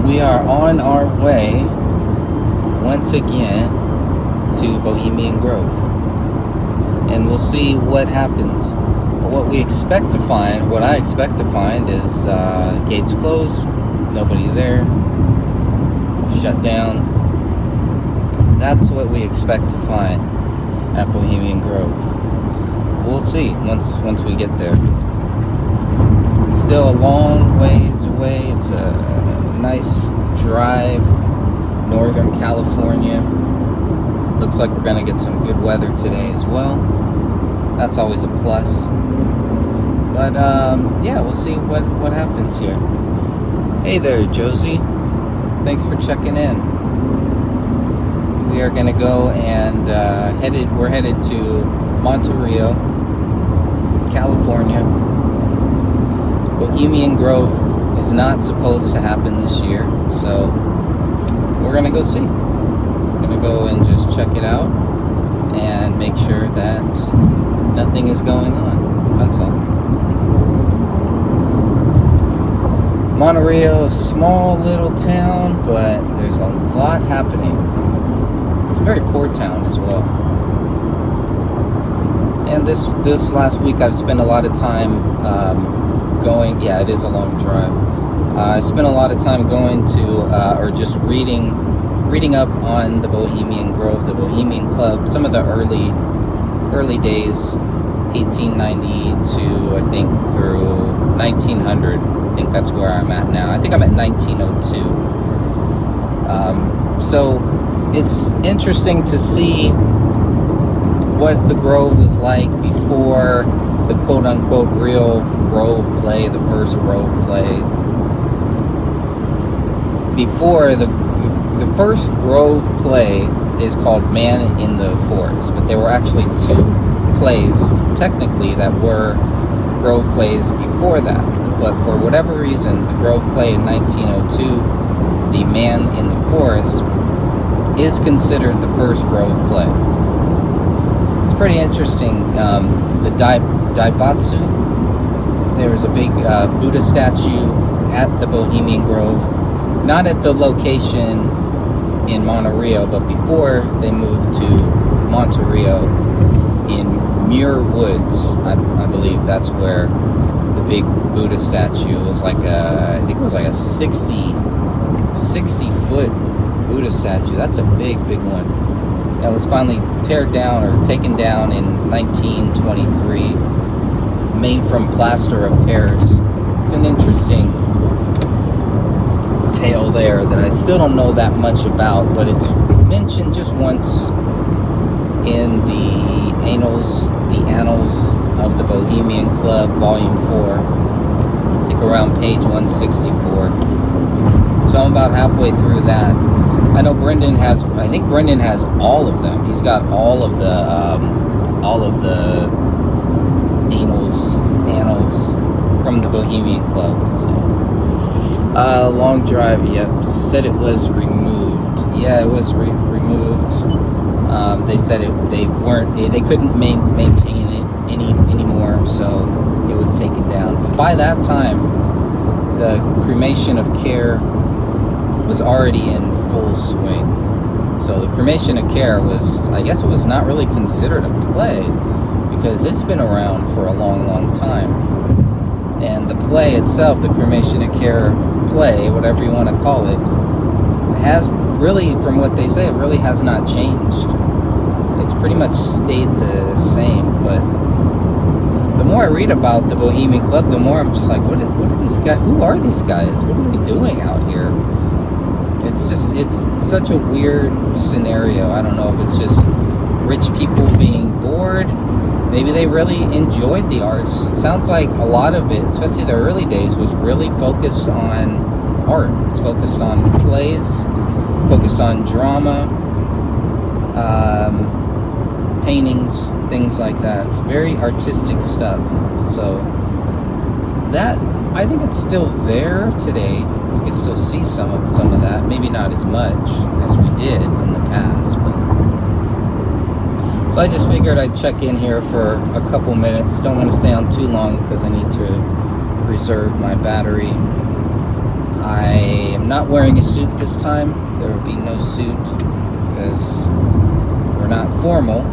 And we are on our way once again to Bohemian Grove. And we'll see what happens. What we expect to find, what I expect to find is gates closed, nobody there, shut down. That's what we expect to find at Bohemian Grove. We'll see once we get there. It's still a long ways away. It's a nice drive, Northern California. Looks like we're gonna get some good weather today as well. That's always a plus. But yeah, we'll see what happens here. Hey there, Josie. Thanks for checking in. We are gonna go and we're headed to Monterey, California. Bohemian Grove is not supposed to happen this year, so we're gonna go see. We're gonna go and just check it out and make sure that nothing is going on. That's all. Monterey, a small little town, but there's a lot happening. It's a very poor town as well. And this last week I've spent a lot of time going, yeah, it is a long drive. I spent a lot of time going to, or just reading up on the Bohemian Grove, the Bohemian Club, some of the early days, 1892, I think, through 1900. I think that's where I'm at now. I think I'm at 1902. So it's interesting to see what the Grove was like before the quote-unquote real Grove play, the first Grove play. Before the first Grove play is called Man in the Forest, but there were actually two plays, technically, that were Grove plays before that. But for whatever reason, the Grove play in 1902, the Man in the Forest, is considered the first Grove play. It's pretty interesting. The Daibatsu, there was a big Buddha statue at the Bohemian Grove, not at the location in Monterey, but before they moved to Monterey in Muir Woods. I believe that's where the big Buddha statue was, like I think it was like a 60 foot Buddha statue. That's a big one. That was finally taken down in 1923, made from plaster of Paris. It's an interesting tale there that I still don't know that much about, but it's mentioned just once in the Annals of the Bohemian Club, Volume 4. I think around page 164. So I'm about halfway through that. I know Brendan has all of them. He's got all of the Annals from the Bohemian Club. So long drive, yep. Said it was removed. Yeah, it was removed. They said they couldn't maintain it anymore, so it was taken down. But by that time, the cremation of care was already in full swing. So the cremation of care was, I guess it was not really considered a play, because it's been around for a long time. And the play itself, the cremation of care play, whatever you want to call it, has really, from what they say, it really has not changed. It's pretty much stayed the same. But the more I read about the Bohemian Club, the more I'm just like, what are these guys? Who are these guys? What are they doing out here? It's such a weird scenario. I don't know if it's just rich people being bored. Maybe they really enjoyed the arts. It sounds like a lot of it, especially the early days, was really focused on art. It's focused on plays, focused on drama, paintings, things like that. Very artistic stuff. So that, I think it's still there today. We can still see some of that. Maybe not as much as we did in the past, but so I just figured I'd check in here for a couple minutes. Don't want to stay on too long because I need to preserve my battery. I am not wearing a suit this time. There will be no suit because we're not formal.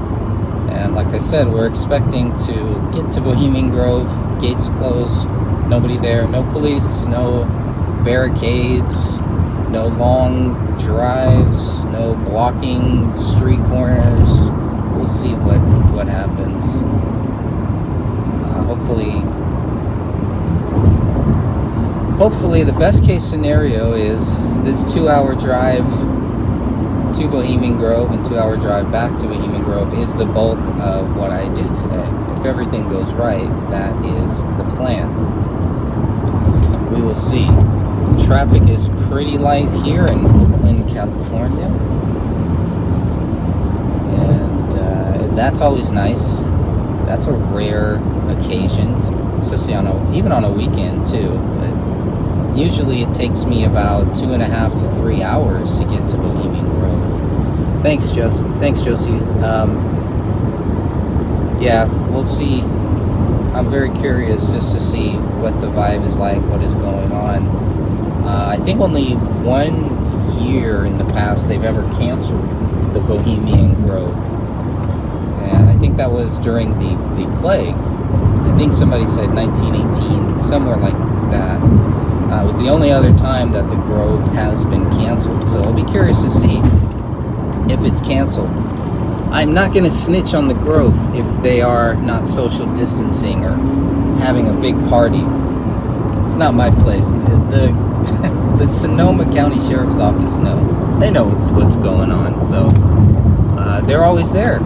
And like I said, we're expecting to get to Bohemian Grove, gates closed, nobody there, no police, no barricades, no long drives, no blocking street corners. We'll see what happens. Hopefully the best case scenario is this 2-hour drive to Bohemian Grove and 2-hour drive back to Bohemian Grove is the bulk of what I do today. If everything goes right, that is the plan. We will see. Traffic is pretty light here in Oakland, California. And that's always nice. That's a rare occasion, especially even on a weekend too. But usually it takes me about 2.5 to 3 hours to get to Bohemian Grove. Thanks, Josie. Yeah, we'll see. I'm very curious just to see what the vibe is like, what is going on. I think only 1 year in the past they've ever canceled the Bohemian Grove. And I think that was during the plague. I think somebody said 1918, somewhere like that. It was the only other time that the Grove has been canceled. So I'll be curious to see if it's canceled. I'm not going to snitch on the Grove if they are not social distancing or having a big party. It's not my place. The Sonoma County Sheriff's Office they know what's going on. So they're always there.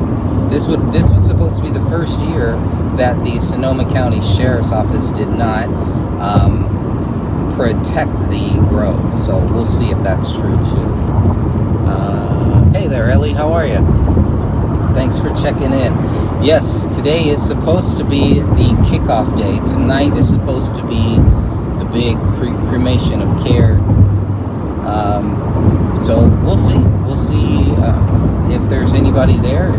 This was supposed to be the first year that the Sonoma County Sheriff's Office did not protect the Grove. So we'll see if that's true too. Hey there, Ellie. How are you? Thanks for checking in. Yes, today is supposed to be the kickoff day. Tonight is supposed to be the big cremation of care. So we'll see. We'll see if there's anybody there.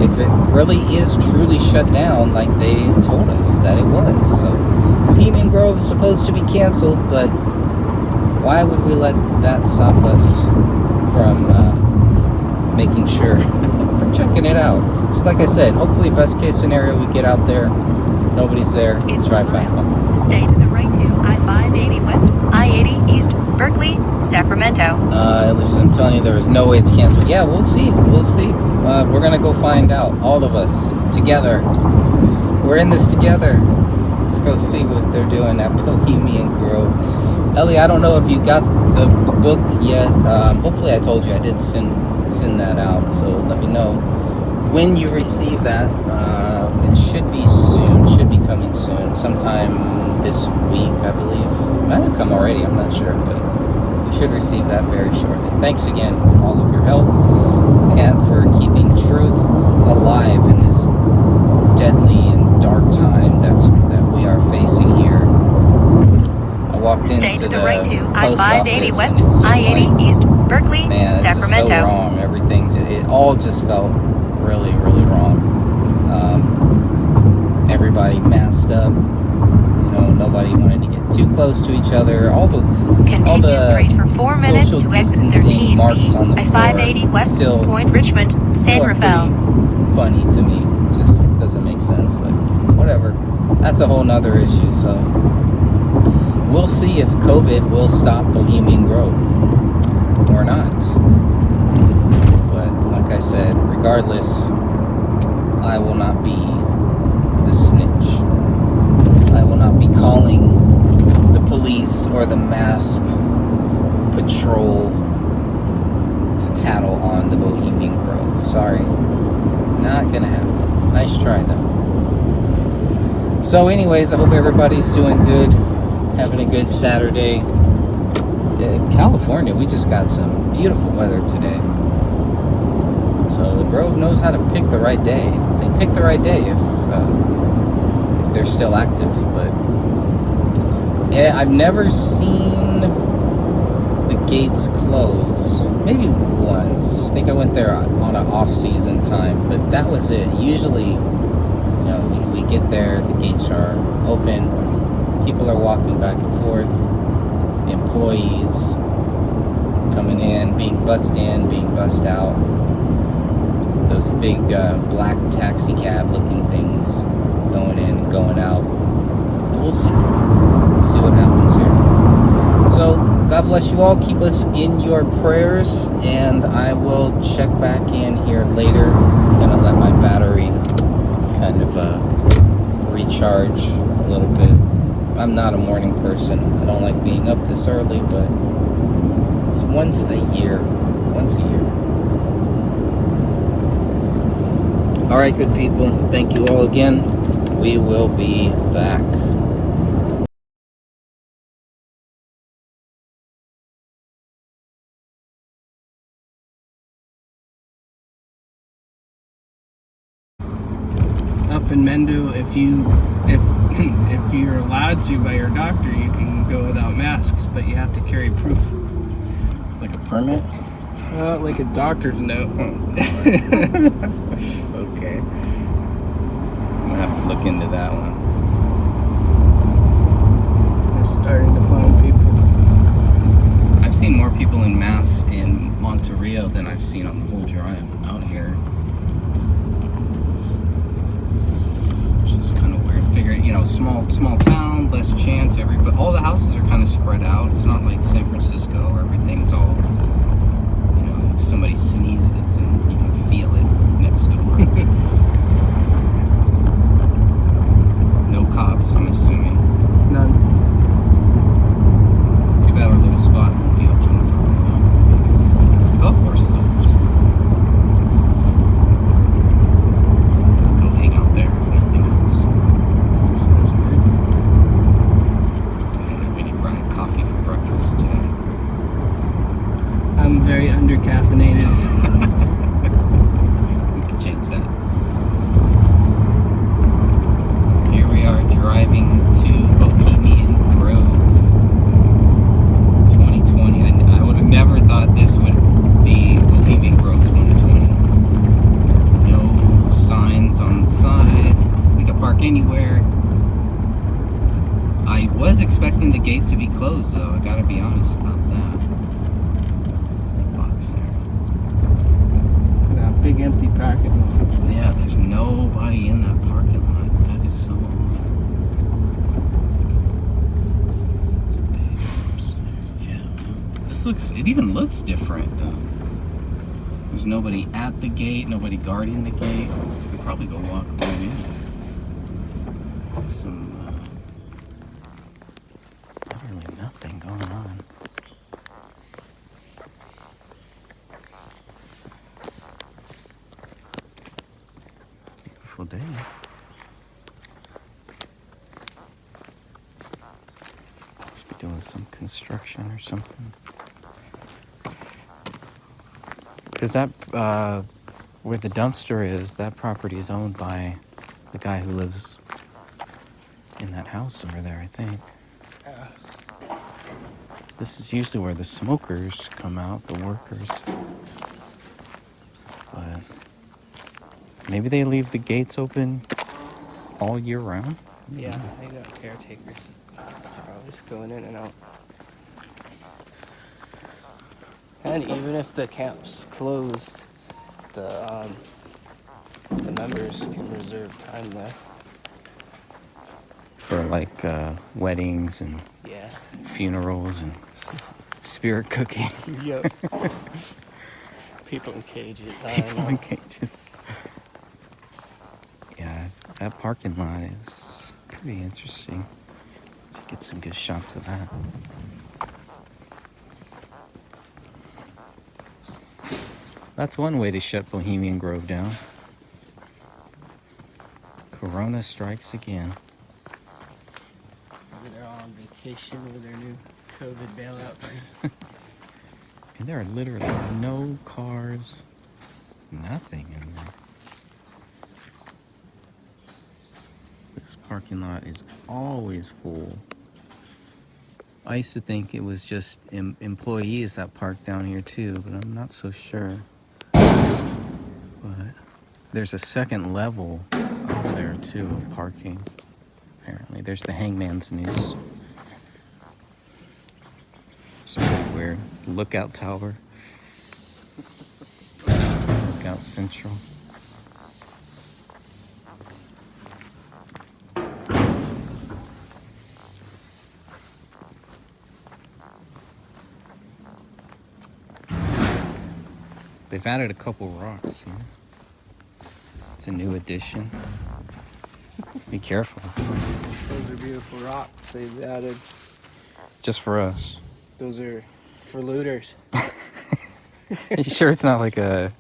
If it really is truly shut down like they told us that it was. So Bohemian Grove is supposed to be canceled, but why would we let that stop us from making sure, from checking it out? So like I said, hopefully best case scenario, we get out there, nobody's there, drive back home. Stay to the right to I-580 West, I-80 East, Berkeley, Sacramento. At least I'm telling you, there is no way it's canceled. Yeah, we'll see. We're gonna go find out, all of us, together. We're in this together. Let's go see what they're doing at Bohemian Grove. Ellie, I don't know if you got the book yet. Hopefully I told you I did send that out, so let me know when you receive that. It should be soon, should be coming soon, sometime this week, I believe. It might have come already, I'm not sure, but you should receive that very shortly. Thanks again for all of your help and for keeping truth alive in this deadly and dark time that we are facing here. I walked Stay into to the the right to post I-580 office, West, and it's just I-80 like, East, Berkeley, man, this Sacramento. is so wrong. Everything, it all just felt really, really wrong. Everybody masked up. Nobody wanted to get too close to each other. Continue straight for 4 minutes to exit 13B, I-580 West, still, Point Richmond, San Rafael. Funny to me. Just doesn't make sense, but whatever. That's a whole nother issue. So we'll see if COVID will stop Bohemian Grove or not. But like I said, regardless, I will not be the snitch. I will not be calling the police or the mask patrol to tattle on the Bohemian Grove. Sorry. Not gonna happen. Nice try though. So anyways, I hope everybody's doing good, having a good Saturday. In California, we just got some beautiful weather today. So the Grove knows how to pick the right day. They pick the right day if they're still active. But yeah, I've never seen the gates closed. Maybe once. I think I went there on an off-season time, but that was it. Usually, we get there, the gates are open, people are walking back and forth, the employees, coming in, being bussed out. Those big black taxi cab looking things going in and going out. We'll see. We'll see what happens here. So, God bless you all. Keep us in your prayers, and I will check back in here later. I'm gonna let my battery kind of recharge a little bit. I'm not a morning person. I don't like being up this early, but it's once a year. All right, good people. Thank you all again. We will be back. Up in Mendo, if you're allowed to by your doctor, you can go without masks, but you have to carry proof. Like a permit? Like a doctor's note. Okay. I'm gonna have to look into that one. They're starting to find people. I've seen more people in masks in Monterey than I've seen on the whole drive out here. It's just kind of weird. Figure, small town, less chance. But all the houses are kind of spread out. It's not like San Francisco where everything's all, somebody sneezes and you can feel it next door. No cops, I'm assuming. None. Too bad our little spot won't be open for a while. Golf course is open. Go hang out there if nothing else. Sounds good. Didn't have any coffee for breakfast today. I'm very undercaffeinated. We could change that. Here we are driving to Bohemian Grove 2020. I would have never thought this would be Bohemian Grove 2020. No signs on the side. We can park anywhere. I was expecting the gate to be closed though, I gotta be honest about that. Big empty parking lot. Yeah, there's nobody in that parking lot. That is so odd. Yeah, it even looks different though. There's nobody at the gate, nobody guarding the gate. You could probably go walk right in. Not really nothing going on. Day. Must be doing some construction or something. Because that, where the dumpster is, that property is owned by the guy who lives in that house over there, I think. This is usually where the smokers come out, the workers. But maybe they leave the gates open all year round? Yeah, they got caretakers. They're always going in and out. And even if the camp's closed, the members can reserve time there. For like weddings and funerals and spirit cooking. Yep. People in cages. People in cages. Yeah, that parking lot is pretty interesting. To get some good shots of that. That's one way to shut Bohemian Grove down. Corona strikes again. Maybe they're all on vacation with their new COVID bailout thing. And there are literally no cars, nothing in there. This parking lot is always full. I used to think it was just employees that park down here too, but I'm not so sure. But there's a second level up there too of parking. Apparently, there's the Hangman's News. It's pretty weird. Lookout tower. Lookout Central. They've added a couple rocks here. It's a new addition. Be careful. Those are beautiful rocks they've added. Just for us. Those are for looters. Are you sure it's not like some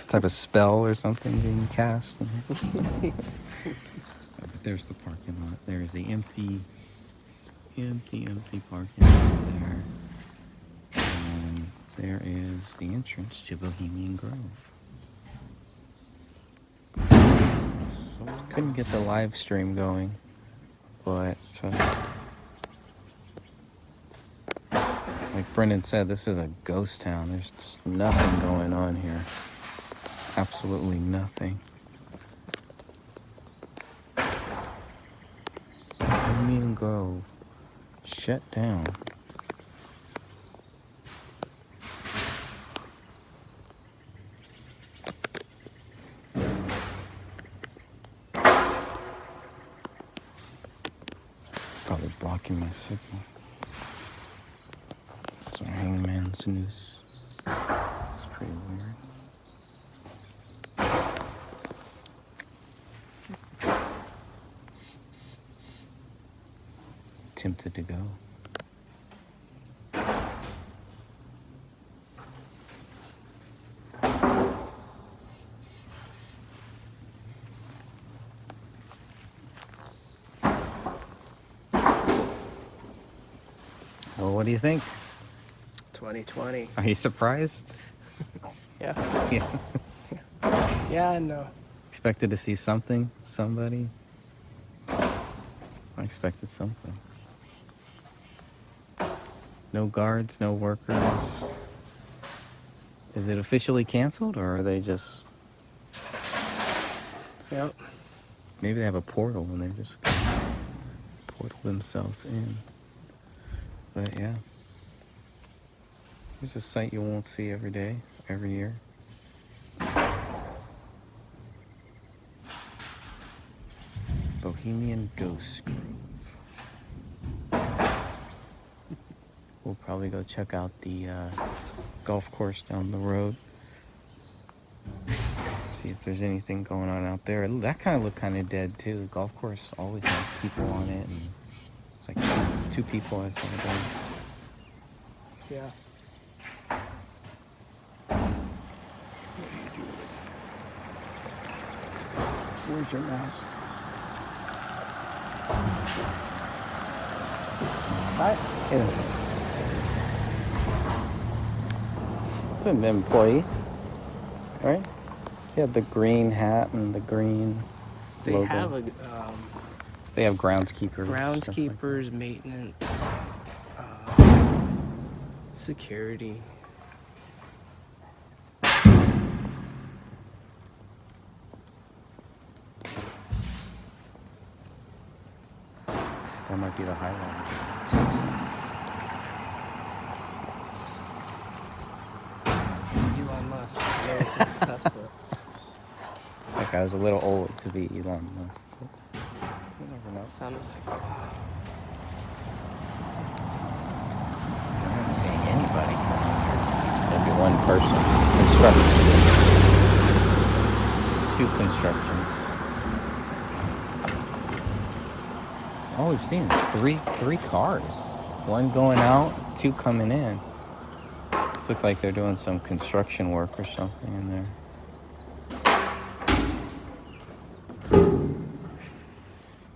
type of spell or something being cast? But there's the parking lot. There's the empty parking lot there. And there is the entrance to Bohemian Grove. So couldn't get the live stream going, but like Brendan said, this is a ghost town. There's just nothing going on here. Absolutely nothing. Bohemian Grove shut down. Probably blocking my signal. It's our hangman's noose. It's pretty weird. Tempted to go. Well, what do you think? 2020. Are you surprised? Yeah. Yeah. Yeah, and no. Expected to see something? Somebody? I expected something. No guards, no workers. Is it officially canceled, or are they just... Yep. Maybe they have a portal and they just portal themselves in. But yeah. Here's a site you won't see every day, every year. Bohemian Ghost Grove. We'll probably go check out the golf course down the road. See if there's anything going on out there. That kind of looked kind of dead too. The golf course always had people on it, and it's like two people I saw there. Yeah. What are you doing? Where's your mask? Hi. Yeah. It's an employee, right? Yeah, the green hat and the green They logo. have a They have groundskeepers. groundskeepers, maintenance, security. That might be the highlight. Elon Musk. Tesla. That guy was a little old to be Elon Musk. You never know. Sounds like I'm not seeing anybody. Maybe one person. Construction. 2 constructions. That's all we've seen is three cars. 1 going out, 2 coming in. This looks like they're doing some construction work or something in there.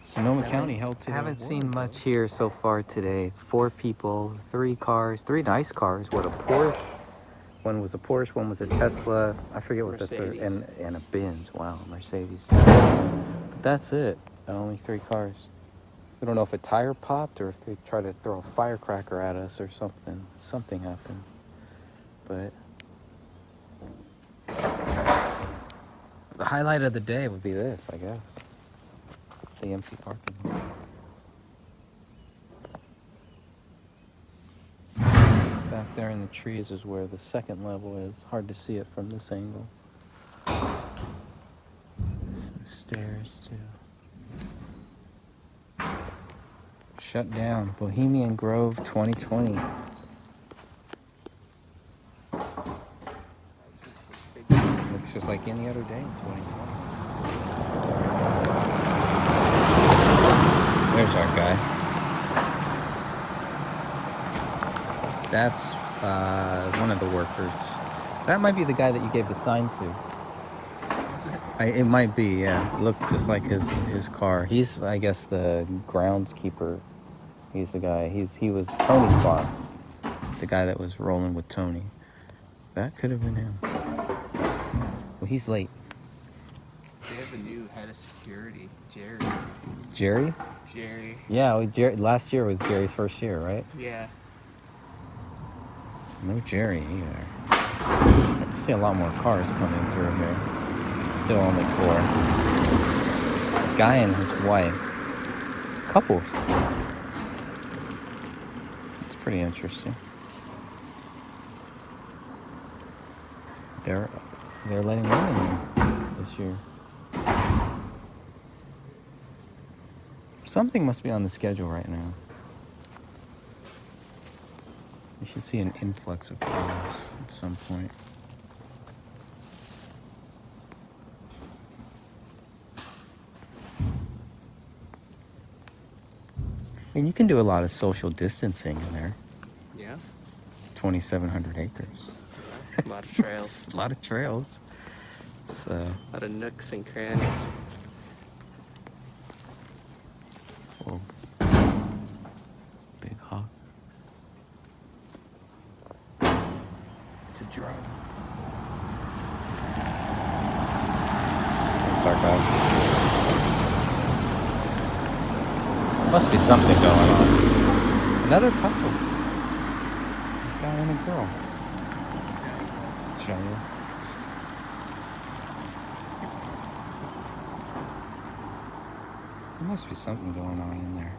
Sonoma County held to. I haven't seen much here so far today. 4 people, 3 cars, 3 nice cars. What, a Porsche? One was a Porsche, one was a Tesla. I forget what Mercedes. the third, and a Benz. Wow, Mercedes. But that's it. Only 3 cars. We don't know if a tire popped or if they tried to throw a firecracker at us or something. Something happened. But the highlight of the day would be this, I guess. The empty parking lot. there in the trees is where the second level is. Hard to see it from this angle. Some stairs too. Shut down. Bohemian Grove 2020. Looks just like any other day in 2020. There's our guy. That's one of the workers. That might be the guy that you gave the sign to. It might be, yeah. It looked just like his car. He's, I guess, the groundskeeper. He's the guy. He was Tony's boss. The guy that was rolling with Tony. That could have been him. Well, he's late. They have a new head of security, Jerry. Jerry? Jerry. Yeah, well, last year was Jerry's first year, right? Yeah. No Jerry either. I see a lot more cars coming through here. Still only 4. A guy and his wife. Couples. It's pretty interesting. They're letting women in this year. Something must be on the schedule right now. You should see an influx of cars at some point. And you can do a lot of social distancing in there. Yeah. 2,700 acres. A lot of trails. A lot of trails. So. A lot of nooks and crannies. Whoa. It's a big hawk. It's a drone. That's our guy. Must be something going on. Another couple. A guy and a girl. Show you. There must be something going on in there.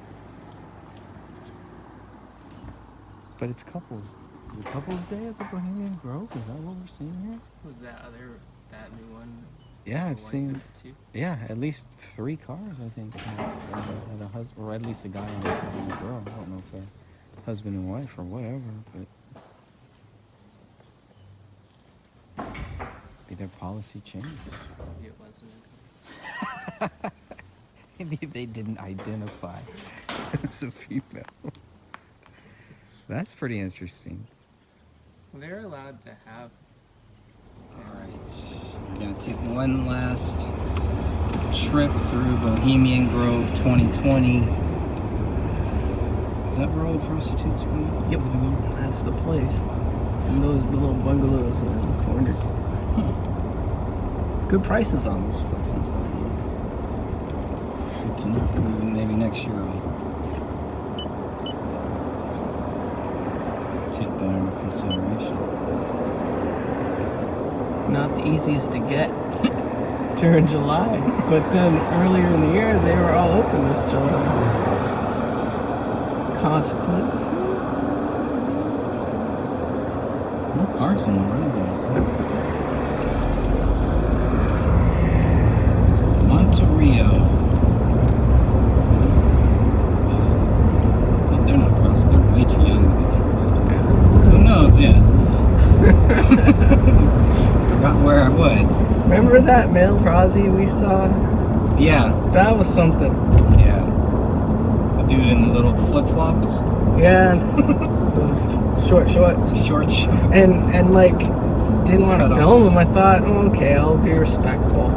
But it's couples. Is it couples day at the Bohemian Grove? Is that what we're seeing here? Was that new one? Yeah, I've seen. Too? Yeah, at least 3 cars, I think. And a husband, or at least a guy and a girl. I don't know if they're husband and wife or whatever, but maybe their policy changed. Maybe it wasn't. Maybe they didn't identify as a female. That's pretty interesting. Well, they're allowed to have. Alright, we're gonna take one last trip through Bohemian Grove 2020. Is that where all the prostitutes go? Yep, that's the place. And those little bungalows in the corner. Huh. Good prices on those places, by the way. Good to know. Maybe next year I'll take that under consideration. Not the easiest to get during July, but then earlier in the year they were all open this July. Consequence. No cars on the road though. Monterey. Well, they're not prostitutes. They're way too young. Who knows? Yeah. Forgot where I was. Remember that male prosy we saw? Yeah. That was something. Yeah. The dude in the little flip-flops. Yeah. Those short shorts. Short. And like, didn't want to Cut film him. I thought, oh, okay, I'll be respectful.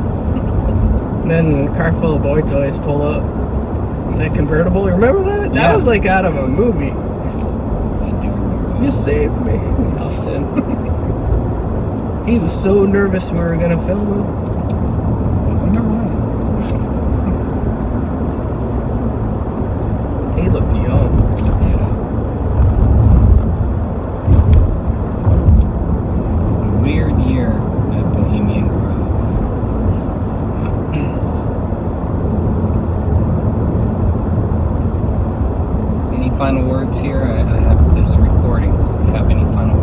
And then a car full of boy toys pull up. That convertible, remember that? That was like out of a movie. I do remember. You saved me. He hops in. He was so nervous we were gonna film him. I wonder why. He looked young. Yeah. It was a weird year at Bohemian Grove. Any final words here? I have this recording. Do you have any final words?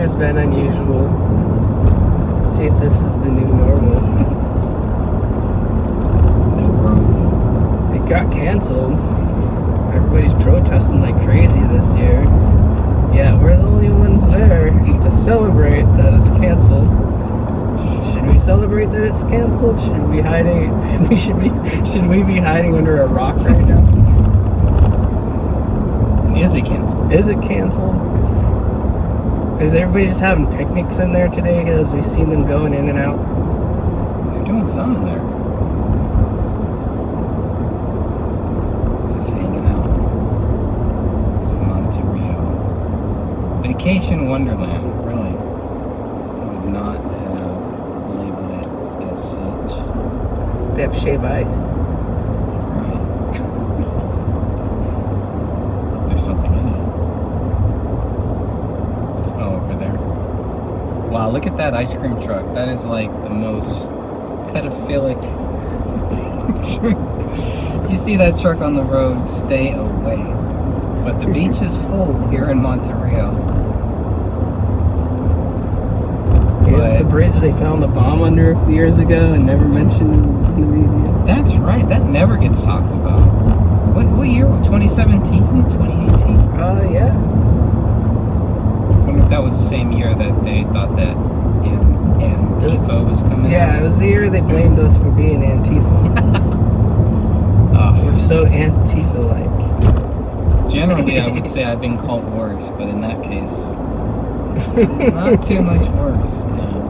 weather's been unusual. See if this is the new normal. New Grove. It got canceled. Everybody's protesting like crazy this year. Yeah, we're the only ones there to celebrate that it's canceled. Should we celebrate that it's canceled? Should we hiding? Should we be hiding under a rock right now? Is it canceled? Is it canceled? Is everybody just having picnics in there today? Because we've seen them going in and out. They're doing something there. Just hanging out. It's Monterey. Vacation Wonderland, really. I would not have labeled it as such. They have shave ice. Right. There's something in it. Oh, over there. Wow, look at that ice cream truck. That is like the most pedophilic truck. You see that truck on the road, stay away. But the beach is full here in Monterey. Here's the bridge they found the bomb under a few years ago and never mentioned in the media. That's right. That never gets talked about. What year? 2017? 2018? Yeah. I wonder if that was the same year that they thought that Antifa was coming Yeah, out. it was the year they blamed us for being Antifa. We're so Antifa-like. Generally, I would say I've been called worse, but in that case, not too much worse. No.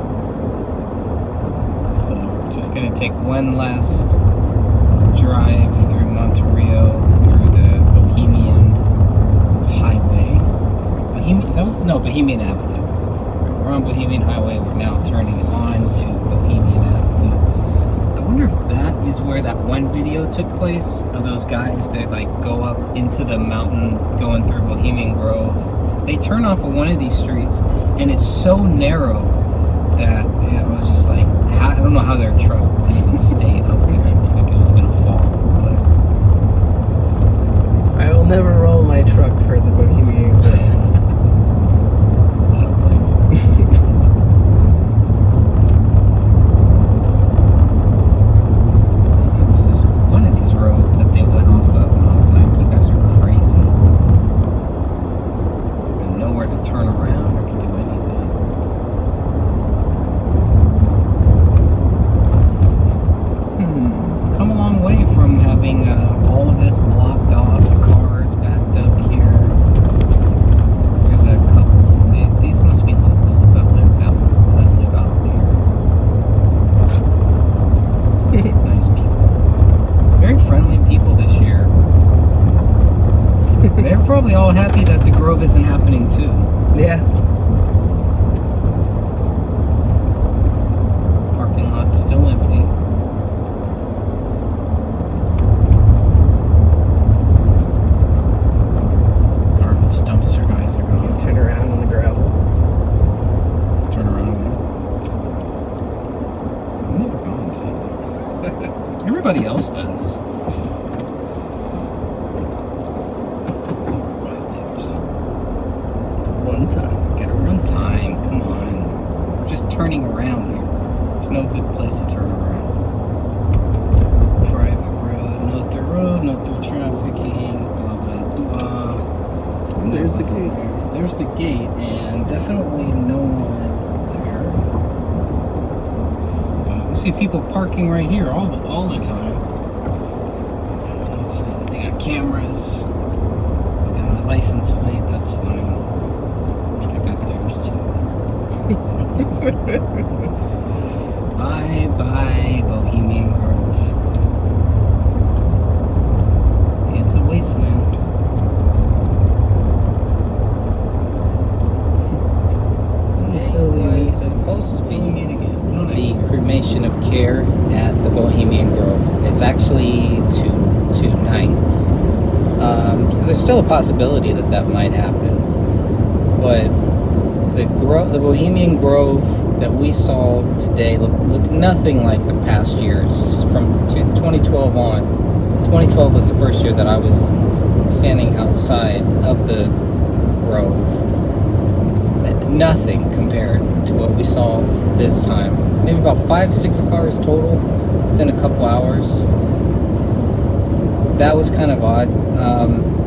So, we're just going to take one last drive through Monterey, through the Bohemian Highway. Bohemian Avenue. We're on Bohemian Highway. We're now turning on to Bohemian Avenue. I wonder if that is where that one video took place of those guys that like go up into the mountain going through Bohemian Grove. They turn off of one of these streets and it's so narrow that it was just like, I don't know how their truck could even stay up there. I think it was going to fall. But I will never roll my truck for the Bohemian Grove. I don't blame you. This was one of these roads that they went off of, and I was like, you guys are crazy. There's nowhere to turn around or to do anything. Come a long way from having all of this blocked off, cars backed up here. There's a couple. These must be locals that live out here. Nice people. Very friendly people this year. They're probably all happy that the Grove isn't happening too. Yeah. Parking lot still empty. Garbage dumpster guys are gone. Turn around on the gravel. Turn around. I've never gone inside there. Everybody else does. One time. Get a run time. Come on. We're just turning around here. There's no good place to turn around. Private road, no through road, no through trafficking, blah blah blah. There's the gate. There's the gate, and definitely no one there. But we see people parking right here all the time. Let's see, they got cameras. They got my license plate. That's funny. I got theirs too. Bye bye Bohemian Grove. It's a wasteland. It was supposed to be the cremation of care at the Bohemian Grove. It's actually tonight. So there's still a possibility that might happen. But the Bohemian Grove that we saw today looked nothing like the past years. From 2012 on, 2012 was the first year that I was standing outside of the Grove. nothing compared to what we saw this time. Maybe about 5-6 cars total within a couple hours. That was kind of odd.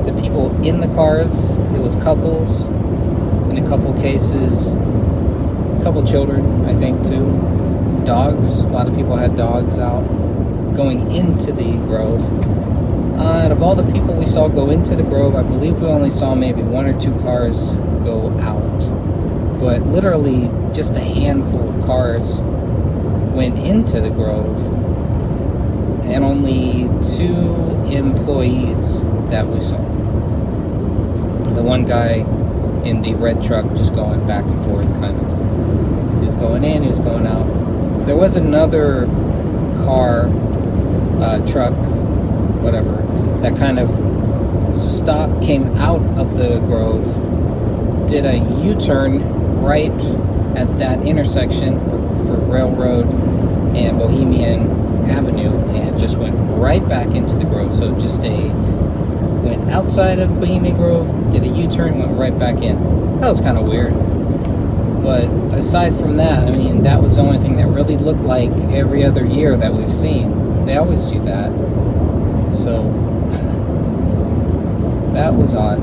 The people in the cars, it was couples in a couple cases, a couple children, I think, too. Dogs, a lot of people had dogs out going into the Grove. Out of all the people we saw go into the Grove, I believe we only saw maybe 1 or 2 cars go out. But literally just a handful of cars went into the Grove, and only 2 employees that we saw. The one guy in the red truck just going back and forth, kind of. He was going in, he was going out. There was another car, truck, whatever, that kind of stopped, came out of the Grove, did a U-turn right at that intersection for Railroad and Bohemian Avenue, and just went right back into the Grove. So just went outside of Bohemian Grove, did a U-turn, went right back in. That was kind of weird. But aside from that, I mean, that was the only thing that really looked like every other year that we've seen. They always do that. So that was odd.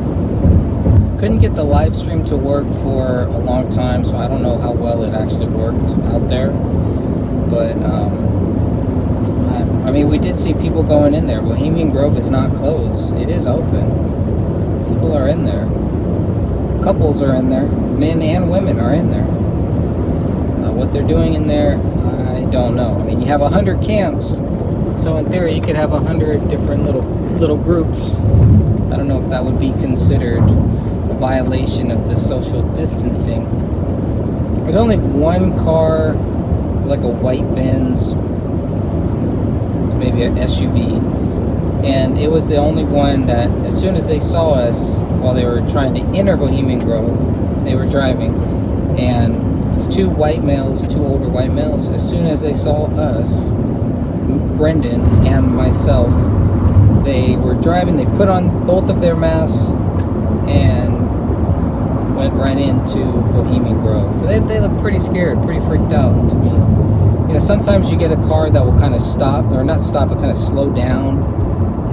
Couldn't get the live stream to work for a long time, so I don't know how well it actually worked out there. But I mean, we did see people going in there. Bohemian Grove is not closed. It is open. People are in there. Couples are in there. Men and women are in there. What they're doing in there, I don't know. I mean, you have 100 camps, so in theory you could have 100 different little groups. I don't know if that would be considered a violation of the social distancing. There's only one car, it was like a white Benz, maybe an SUV, and it was the only one that, as soon as they saw us while they were trying to enter Bohemian Grove, they were driving, and it's 2 white males, 2 older white males. As soon as they saw us, Brendan and myself, they were driving, they put on both of their masks and went right into Bohemian Grove. So they look pretty scared, pretty freaked out to me. You know, sometimes you get a car that will kind of stop, or not stop, but kind of slow down,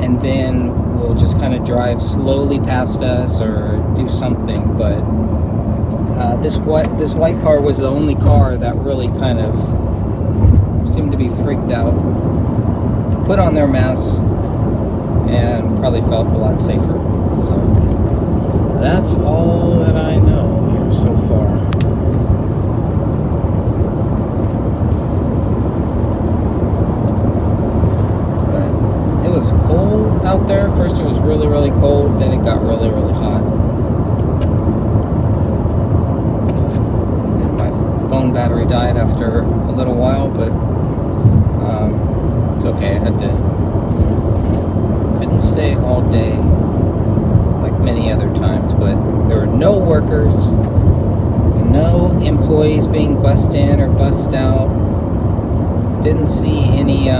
and then will just kind of drive slowly past us or do something. But this white car was the only car that really kind of seemed to be freaked out, put on their masks, and probably felt a lot safer. So that's all that I know here so far. But it was cold out there. First it was really, really cold, then it got really, really hot. And my phone battery died after a little while, but it's okay. I couldn't stay all day like many other times, but there were no workers, no employees being bussed in or bussed out. Didn't see any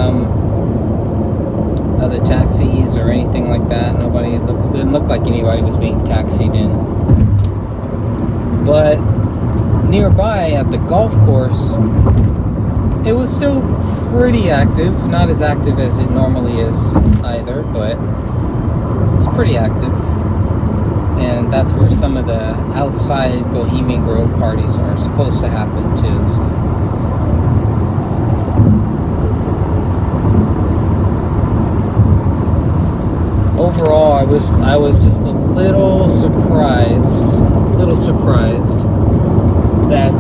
other taxis or anything like that. Didn't look like anybody was being taxied in. But nearby at the golf course, it was still pretty active. Not as active as it normally is either, but it's pretty active. And that's where some of the outside Bohemian Grove parties are supposed to happen too. So. Overall, I was just a little surprised that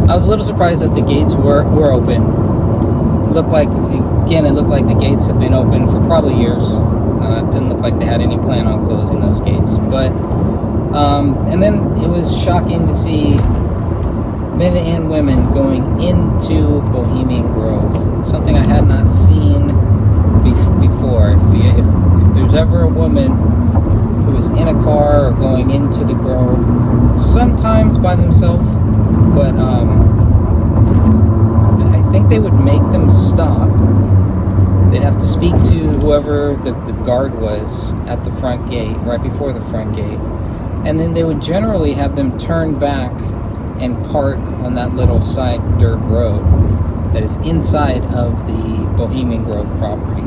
I was a little surprised that the gates were open. It looked like the gates have been open for probably years. It didn't look like they had any plan on closing those gates. But and then it was shocking to see men and women going into Bohemian Grove. Something I had not seen before. If there's ever a woman who is in a car or going into the Grove, sometimes by themselves, but I think they would make them stop. They'd have to speak to whoever the guard was at the front gate, right before the front gate. And then they would generally have them turn back and park on that little side dirt road that is inside of the Bohemian Grove property.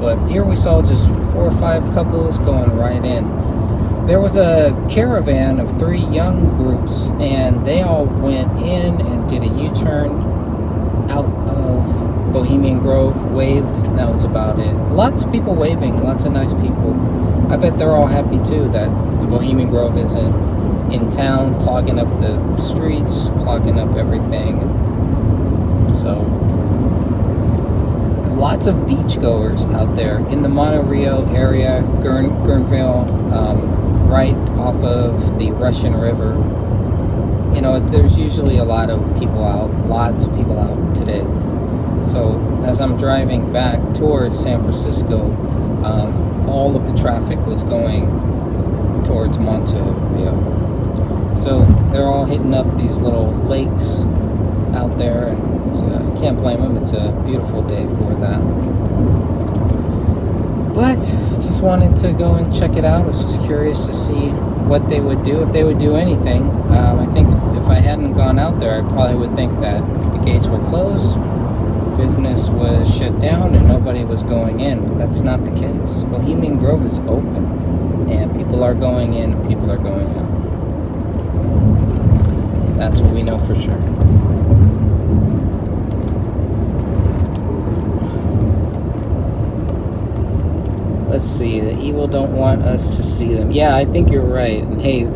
But here we saw just 4 or 5 couples going right in. There was a caravan of 3 young groups, and they all went in and did a U-turn out of Bohemian Grove, waved, and that was about it. Lots of people waving, lots of nice people. I bet they're all happy too that the Bohemian Grove isn't in town, clogging up the streets, clogging up everything. So, lots of beachgoers out there in the Monterey area, Guerneville, right off of the Russian River. You know, there's usually a lot of people out, lots of people out today. So as I'm driving back towards San Francisco, all of the traffic was going towards Monterey. So they're all hitting up these little lakes out there, and I can't blame them. It's a beautiful day for that. But just wanted to go and check it out. I was just curious to see what they would do, if they would do anything. I think if I hadn't gone out there, I probably would think that the gates were closed, business was shut down, and nobody was going in. But that's not the case. Bohemian Grove is open, and people are going in and people are going out. That's what we know for sure. Let's see, the evil don't want us to see them. Yeah, I think you're right. And hey,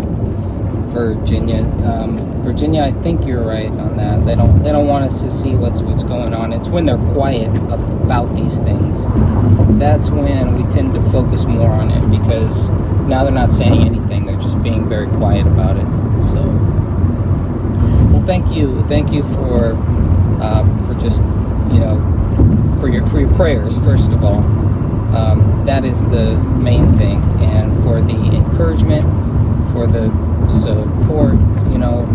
Virginia, I think you're right on that. They don't want us to see what's going on. It's when they're quiet about these things. That's when we tend to focus more on it, because now they're not saying anything. They're just being very quiet about it. So, well, thank you for just, you know, for your prayers, first of all. That is the main thing, and for the encouragement, for the support. You know,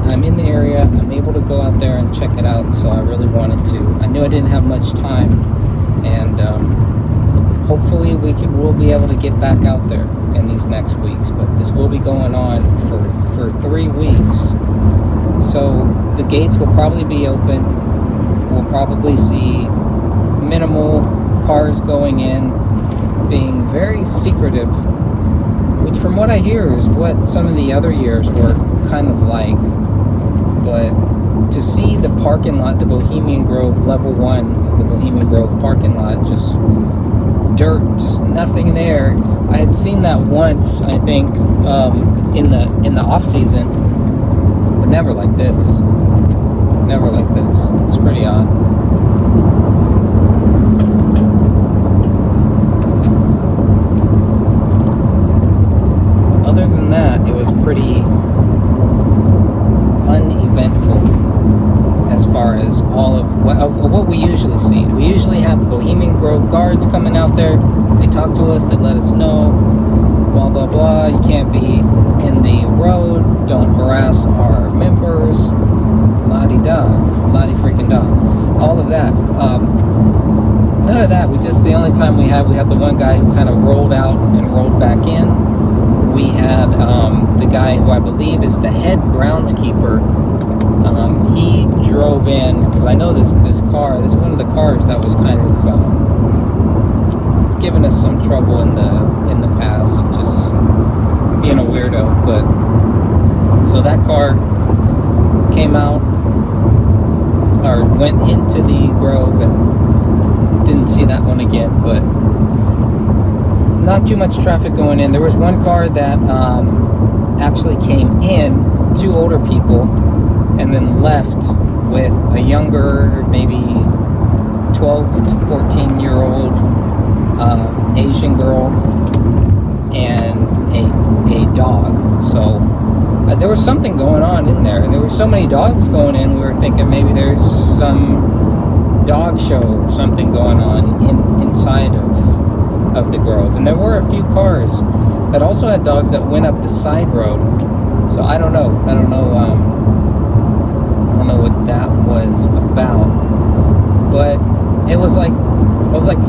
I'm in the area. I'm able to go out there and check it out. So I really wanted to. I knew I didn't have much time, and hopefully we'll be able to get back out there in these next weeks. But this will be going on for 3 weeks. So the gates will probably be open. We'll probably see minimal cars going in, being very secretive, which from what I hear is what some of the other years were kind of like. But to see the parking lot, the Bohemian Grove level 1 of the Bohemian Grove parking lot, just dirt, just nothing there. I had seen that once, I think, in the off season, but never like this. Never like this. It's pretty odd. Other than that, it was pretty uneventful as far as all of what we usually see. We usually have the Bohemian Grove guards coming out there. They talk to us, they let us know, blah blah blah, you can't be in the road, don't harass our members, la-di-da, la-di-freaking-da, all of that. None of that. The only time we had the one guy who kind of rolled out and rolled back in. We had the guy who I believe is the head groundskeeper. He drove in, because I know this car, this is one of the cars that was kind of it's given us some trouble in the past of just being a weirdo. But so that car came out, or went into the Grove, and didn't see that one again. But not too much traffic going in. There was one car that actually came in, 2 older people, and then left with a younger, maybe 12 to 14-year-old Asian girl and a dog. So there was something going on in there, and there were so many dogs going in. We were thinking maybe there's some dog show or something going on inside of the Grove. And there were a few cars that also had dogs that went up the side road. So I don't know what that was about. but it was like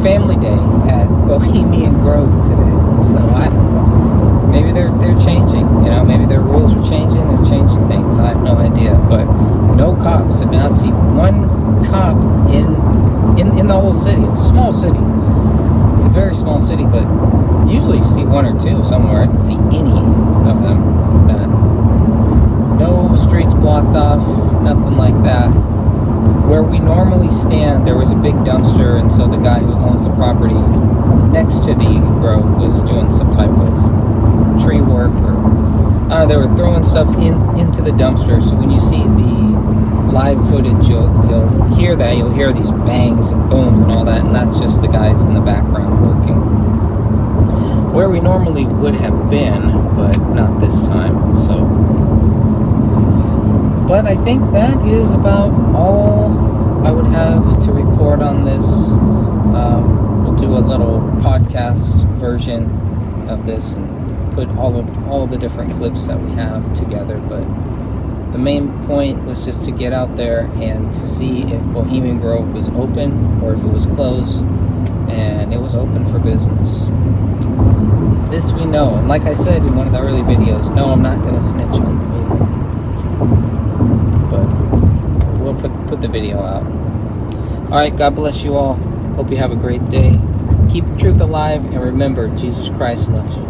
family day at Bohemian Grove today. So maybe they're changing. You know, maybe their rules are changing. They're changing things. I have no idea. But no cops. I did not see one cop in the whole city. It's a small city. It's a very small city, but usually you see one or two somewhere. I didn't see any of them. No streets blocked off. Nothing like that. Where we normally stand, there was a big dumpster, and so the guy who owns the property next to the grove was doing some type of tree work, or they were throwing stuff into the dumpster. So when you see the live footage, you'll hear that. You'll hear these bangs and booms and all that, and that's just the guys in the background working. Where we normally would have been, but not this time. So. But I think that is about all I would have to report on this. We'll do a little podcast version of this and put all of the different clips that we have together. But the main point was just to get out there and to see if Bohemian Grove was open or if it was closed. And it was open for business. This we know. And like I said in one of the early videos, no, I'm not going to snitch on the video. But we'll put the video out. Alright, God bless you all. Hope you have a great day. Keep truth alive, and remember, Jesus Christ loves you.